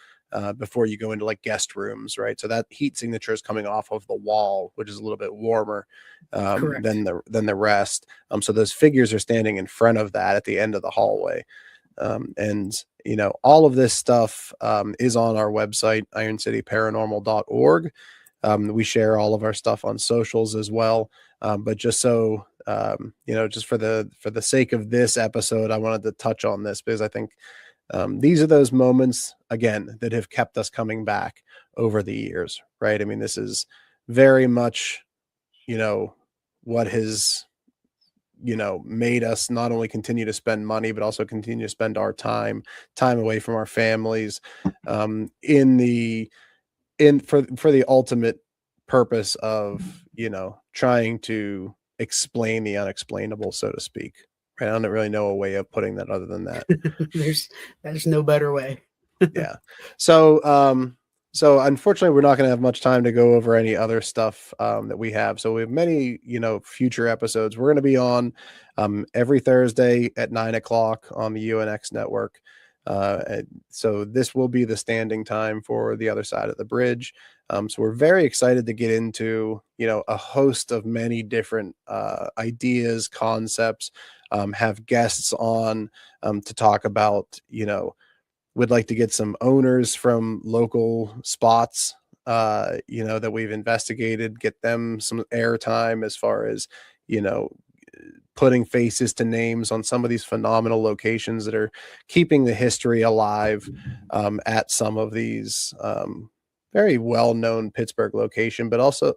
[SPEAKER 2] Before you go into like guest rooms, right? So that heat signature is coming off of the wall, which is a little bit warmer than the rest. So those figures are standing in front of that at the end of the hallway. And you know, all of this stuff is on our website, ironcityparanormal.org. We share all of our stuff on socials as well. But just so just for the sake of this episode, I wanted to touch on this because I think these are those moments, again, that have kept us coming back over the years, right? I mean, this is very much, what has made us not only continue to spend money, but also continue to spend our time away from our families, for the ultimate purpose of, trying to explain the unexplainable, so to speak. Right? I don't really know a way of putting that other than that.
[SPEAKER 3] there's no better way.
[SPEAKER 2] Yeah. So unfortunately, we're not going to have much time to go over any other stuff that we have. So we have many, future episodes. We're going to be on every Thursday at 9 o'clock on the UNX network. And so this will be the standing time for the other side of the bridge. So we're very excited to get into, a host of many different ideas, concepts, have guests on to talk about, would like to get some owners from local spots, that we've investigated, get them some airtime as far as, putting faces to names on some of these phenomenal locations that are keeping the history alive at some of these very well-known Pittsburgh locations, but also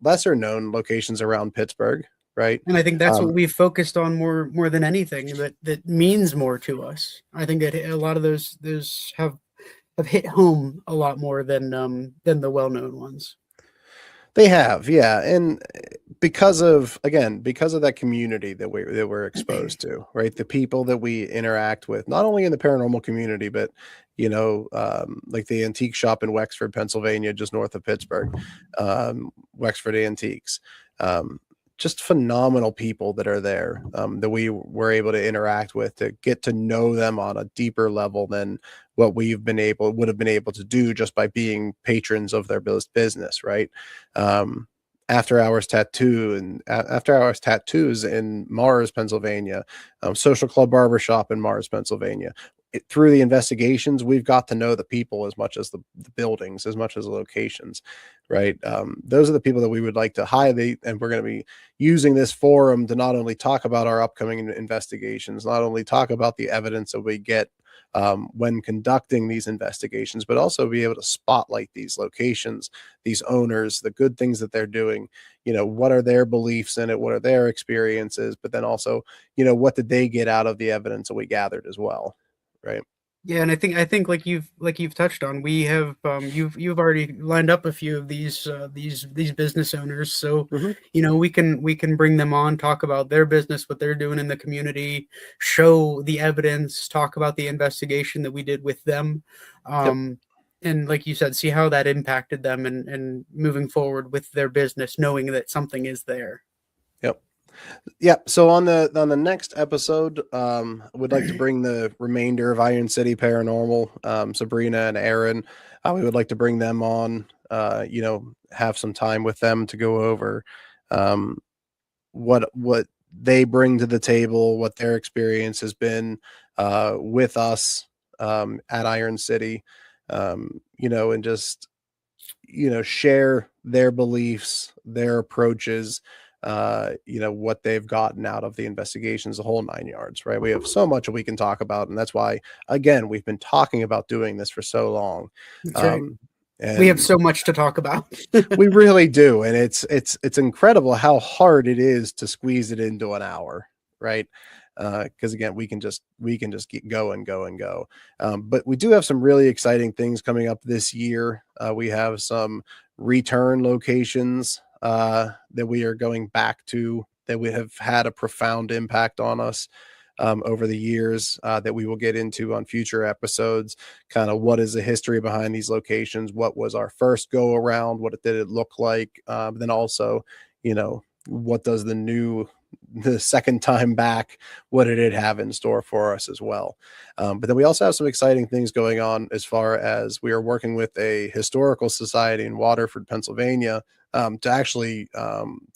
[SPEAKER 2] lesser known locations around Pittsburgh. Right.
[SPEAKER 3] And I think that's what we've focused on more than anything that means more to us. I think that a lot of those have hit home a lot more than the well-known ones.
[SPEAKER 2] They have, yeah. And because of that community that we're exposed to, right? The people that we interact with, not only in the paranormal community, but like the antique shop in Wexford, Pennsylvania, just north of Pittsburgh, Wexford Antiques. Just phenomenal people that are there, that we were able to interact with, to get to know them on a deeper level than what would have been able to do just by being patrons of their business. Right. After Hours Tattoos in Mars, Pennsylvania, Social Club Barbershop in Mars, Pennsylvania. Through the investigations, we've got to know the people as much as the buildings, as much as the locations, right? Those are the people that we would like to highlight, and we're going to be using this forum to not only talk about our upcoming investigations, not only talk about the evidence that we get when conducting these investigations, but also be able to spotlight these locations, these owners, the good things that they're doing, what are their beliefs in it, what are their experiences, but then also, what did they get out of the evidence that we gathered as well. Right.
[SPEAKER 3] Yeah, and I think like you've touched on, we have you've already lined up a few of these business owners, so we can bring them on, talk about their business, what they're doing in the community, show the evidence, talk about the investigation that we did with them, and like you said, see how that impacted them and moving forward with their business, knowing that something is there.
[SPEAKER 2] Yep. Yeah. So on the next episode, we'd like to bring the remainder of Iron City Paranormal, Sabrina and Aaron. We would like to bring them on, have some time with them to go over what they bring to the table, what their experience has been with us at Iron City, and just, share their beliefs, their approaches, what they've gotten out of the investigations, the whole 9 yards, right? We have so much we can talk about. And that's why, again, we've been talking about doing this for so long.
[SPEAKER 3] That's right. And we have so much to talk about.
[SPEAKER 2] We really do. And it's incredible how hard it is to squeeze it into an hour. Right. Because again, we can just keep going. But we do have some really exciting things coming up this year. We have some return locations that we are going back to, that we have had a profound impact on us over the years, that we will get into on future episodes. Kind of what is the history behind these locations? What was our first go around? What did it look like? Then also, what does the second time back, what did it have in store for us as well? But then we also have some exciting things going on as far as we are working with a historical society in Waterford, Pennsylvania, to actually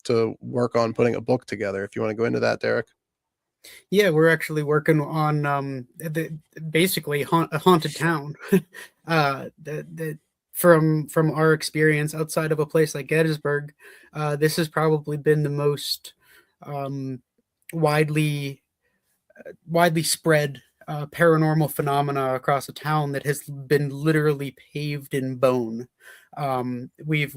[SPEAKER 2] to work on putting a book together. If you want to go into that, Derrick.
[SPEAKER 3] Yeah, we're actually working on basically a haunted town. From our experience outside of a place like Gettysburg, this has probably been the most widely spread paranormal phenomena across a town that has been literally paved in bone. We've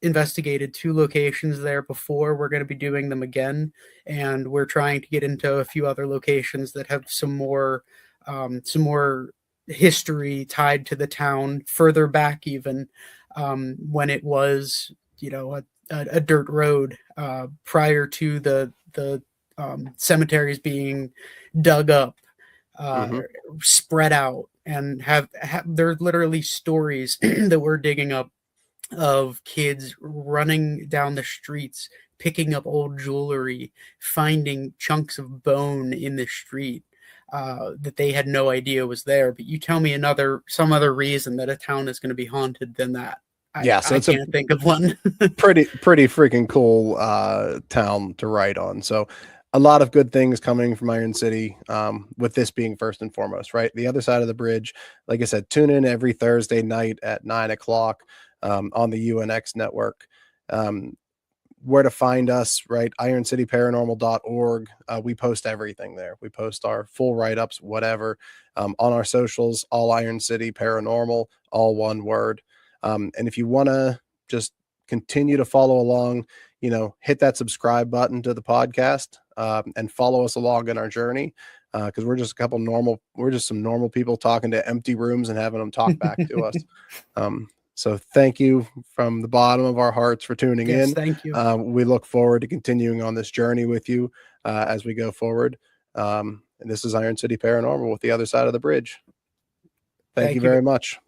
[SPEAKER 3] investigated 2 locations there before. We're going to be doing them again, and we're trying to get into a few other locations that have some more history tied to the town, further back even, when it was, you know, a dirt road, prior to the cemeteries being dug up, spread out, and have there's literally stories that we're digging up of kids running down the streets, picking up old jewelry, finding chunks of bone in the street, that they had no idea was there. But you tell me some other reason that a town is going to be haunted than that.
[SPEAKER 2] So
[SPEAKER 3] I
[SPEAKER 2] it's
[SPEAKER 3] can't think of one.
[SPEAKER 2] pretty freaking cool town to write on. So a lot of good things coming from Iron City, with this being first and foremost, right? The Other Side of the Bridge. Like I said, tune in every Thursday night at 9:00 on the UNX network. Where to find us, right? IronCityParanormal.org. We post everything there. We post our full write-ups, whatever, on our socials, all Iron City Paranormal, all one word. And if you want to just continue to follow along, you know, hit that subscribe button to the podcast, and follow us along in our journey. Because we're just some normal people talking to empty rooms and having them talk back to us. So thank you from the bottom of our hearts for tuning in.
[SPEAKER 3] Thank you.
[SPEAKER 2] We look forward to continuing on this journey with you as we go forward. And this is Iron City Paranormal with The Other Side of the Bridge. Thank you very much.